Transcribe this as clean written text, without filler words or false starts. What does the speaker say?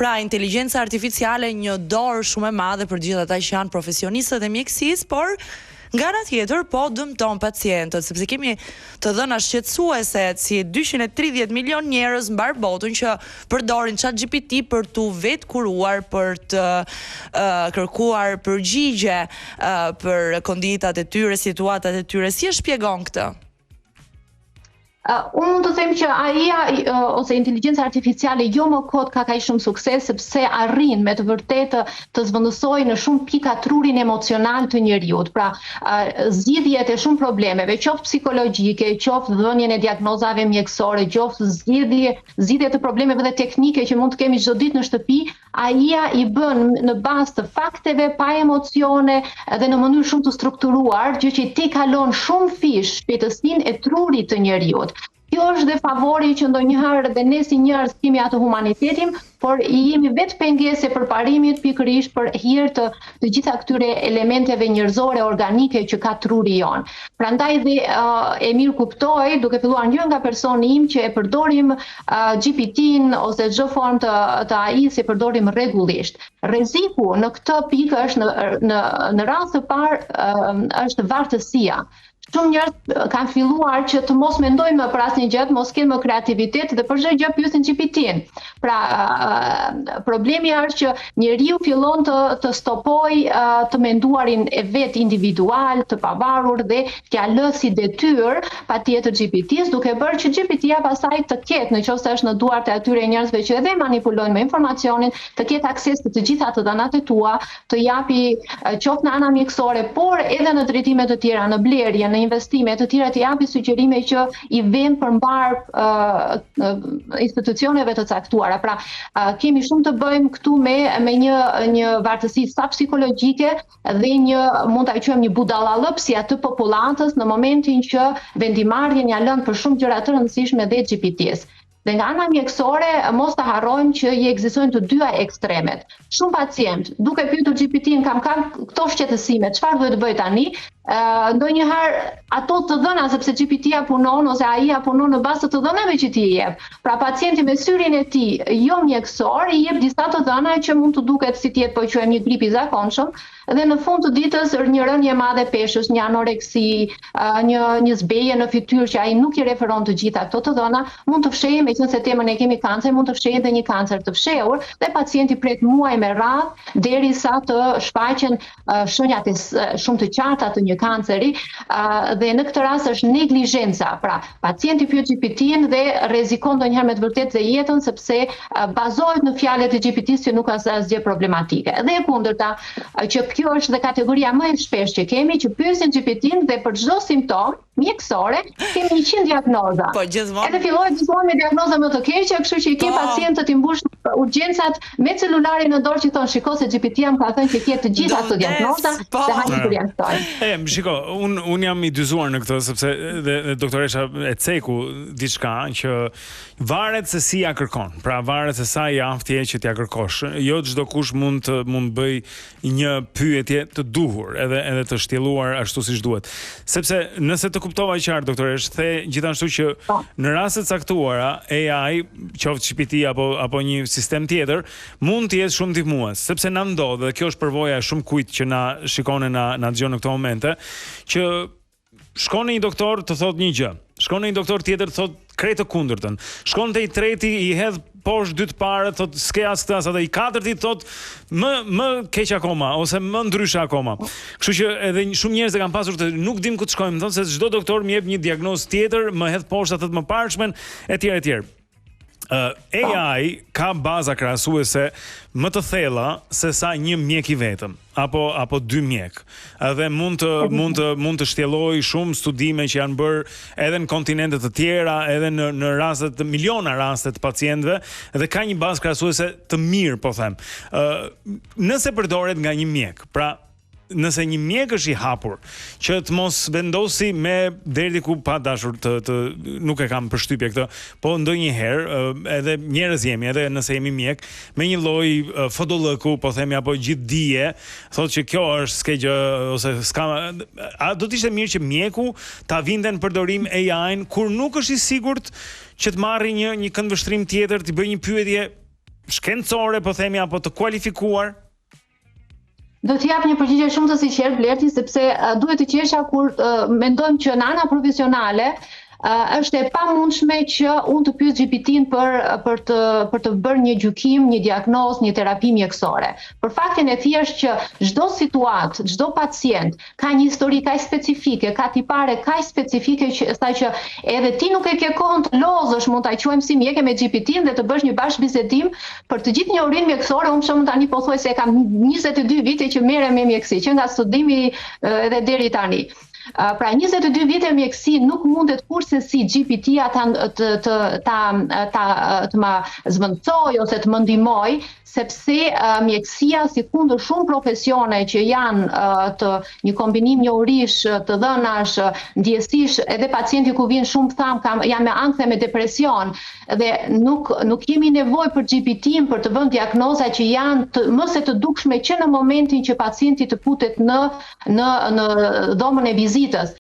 Pra, inteligjenca artificiale një dorë shumë e madhe për gjithë ata që janë profesionistët e mjekësisë, por nga ana tjetër, po dëmton pacientët, sepse kemi të dhëna shqetësuese si 230 milion njerëz mbar botën që përdorin ChatGPT për t'u vetkuruar, për të kërkuar përgjigje për konditat e tyre, situatat e tyre. Si e shpjegon këtë? Unë mund të them që AI-a ose inteligjenca artificiale jo më kot ka kaq shumë sukses sepse arrin me të vërtetë të zvendësojë në shumë pika trurin emocional të njeriut. Pra, zgjidhjet e shumë problemeve, qoftë psikologjike, qoftë dhënien e diagnozave mjekësore, qoftë zgjidhje të problemeve dhe teknike që mund të kemi çdo ditë në shtëpi, AI-a i bën në bazë të fakteve, pa emocione dhe në mënyrë shumë të strukturuar, gjë që ti kalon shumë fish shpejtësinë e trurit të njeriut. Kjo është dhe favori që ndonjëherë dhe ne si njerëz kemi atë humanitetin, por jemi vetë pengese për parimit pikërisht për hir të gjitha këtyre elementeve njerëzore organike që ka truri jon. Prandaj dhe e mirë kuptoj, duke filluar një nga personi im që e përdorim GPT-n ose çdo formë të AI-s e përdorim rregullisht. Rreziku në këtë pikë është në rast të parë është vartësia. Shumë njerëz kanë filluar që të mos mendojnë më për asnjë gjë, mos kenë më kreativitet dhe për çdo gjë pyesin GPT-n. Pra, problemi është që njeriu fillon të stopojë të menduarin e vet individual, të pavarur dhe t'ia lë si detyrë patjetër GPT-s, duke bërë që GPT-ja pastaj të ketë, nëse është në duart e atyre njerëzve që edhe manipulojnë me informacionin, të ketë akses të gjitha të dhënat e tua, të japi qoftë në ana mjekësore, por edhe në drejtime të tjera, në blerje, në investime të tjera, të japi sugjerime që i vënë përmbar institucioneve të caktuara. Pra, kemi shumë të bëjmë këtu me një vartësi sa psikologjike dhe mund ta quajmë një budallallëpsia të popullatës në momentin që vendimarrjen ja lën për shumë gjëra të rëndësishme dhe GPT-s. Dhe nga ana mjekësore, mos ta harrojmë që i ekzistojnë të dyja ekstremet. Shumë pacient, duke pyetur GPT-n kam këto shqetësime, çfarë duhet bëj tani? Ndonjëherë ato të dhëna, sepse GPT-ja punon ose AI-ja punon në bazë të dhënave që ti i jep. Pra pacienti me syrin e tij jo mjekësor i jep disa të dhëna që mund të duket si të jetë po quajmë një grip i zakonshëm, dhe në fund të ditës një rënje madhe peshësh, një anoreksi, një zbeje në fytyrë që ai nuk i referon të gjitha këto të dhëna, mund të fshehej, meqense temën e kemi kancer, mund të fshehej edhe një kancer të fshehur dhe pacienti pret muaj me radhë derisa të shfaqen shenjat shumë të qarta të një kanceri, dhe në këtë rast është neglizhenca. Pra, pacienti pyet GPT-n dhe rrezikon ndonjëherë me të vërtetë dhe jetën sepse bazohet në fjalët e GPT-s që nuk ka asgjë problematike. Dhe e kundërta, që kjo është dhe kategoria më e shpesh që kemi, që pyesin GPT-n dhe për çdo simptom mjekësore kemi 100 diagnoza. Po gjithmonë. Edhe fillohet gjithmonë me diagnoza më të keqe, kështu që i ke pacientët i mbushur urgjencat me celularin në dorë që thon, shiko se GPT-ja më ka thënë që ke të gjitha këto diagnoza, dhe hajde të riaktojmë. Shiko, un jam i dyzuar në këtë sepse dhe doktoresha e ceku diçka që varet se si ja kërkon. Pra varet se sa i aftë je që t'ja kërkosh. Jo çdo kush mund bëj një pyetje të duhur, edhe të shtjelluar ashtu siç duhet. Sepse nëse të kuptova qartë, doktoresh, the gjithashtu që në raste të caktuara AI, qoftë GPT apo një sistem tjetër, mund të jetë shumë ndihmues, sepse na ndodh, dhe kjo është përvoja e shumë kujt që na shikon e na dëgjon në këto momente, që shkon në një doktor të thotë një gjë, shkon në një doktor tjetër të thotë krejt të kundërtën, shkon te i treti i hedh poshtë dy të parë, thotë s'ke as këtë as atë, i katërti thotë më keq akoma ose më ndryshe akoma. Kështu që edhe shumë njerëz e kanë pasur të nuk dim ku të shkojmë, thonë se çdo doktor më jep një diagnozë tjetër, më hedh poshtë atë të mëparshmen etj. AI ka baza krahasuese më të thella se sa një mjek i vetëm apo dy mjek. Edhe mund të shtjellojë shumë studime që janë bërë edhe në kontinente të tjera, edhe në raste të miliona raste të pacientëve, dhe ka një bazë krahasuese të mirë, po them. Nëse përdoret nga një mjek, pra nëse një mjek është i hapur që të mos vendosi me deri ku pa dashur të nuk e kam përshtypje këtë, po ndonjëherë edhe njerëz jemi, edhe nëse jemi mjek, me një lloj fodollëku, po themi, apo gjithë dije, thotë që kjo është s'ke gjë ose s'ka, a do të ishte mirë që mjeku ta vinte në përdorim AI-n kur nuk është i sigurt që të marrë një këndvështrim tjetër, të bëjë një pyetje shkencore, po themi, apo të kualifikuar? Do të jap një përgjigje shumë të sinqertë Blerti, sepse duhet të qesha kur mendojmë që në ana profesionale është e pamundshme që unë të pyes GPT-n për të bërë një gjykim, një diagnozë, një terapi mjekësore. Për faktin e thjeshtë që çdo situatë, çdo pacient ka një histori kaq specifike, ka tipare kaq specifike që që edhe ti nuk e ke kohën të lozësh, mund ta quajmë si mjeke me GPT-n dhe të bësh një bashkëbisedim për të gjithë njohurinë mjekësore. Unë shumë tani po thuaj se kam 22 vite që merrem me mjekësi, që nga studimi edhe deri tani. Pra 22 vite mjekësi nuk mundet kurse si GPT-a të ma zvendçoj ose të më ndihmoj, sepse mjekësia si kundër shumë profesione që janë të një kombinim njohurish, të dhënash, ndjesish, edhe pacienti ku vjen shumë tham jam me ankth dhe me depresion dhe nuk kemi nevojë për GPT-n për të vënë diagnoza që janë më se të dukshme që në momentin që pacienti të futet në dhomën e vizitës.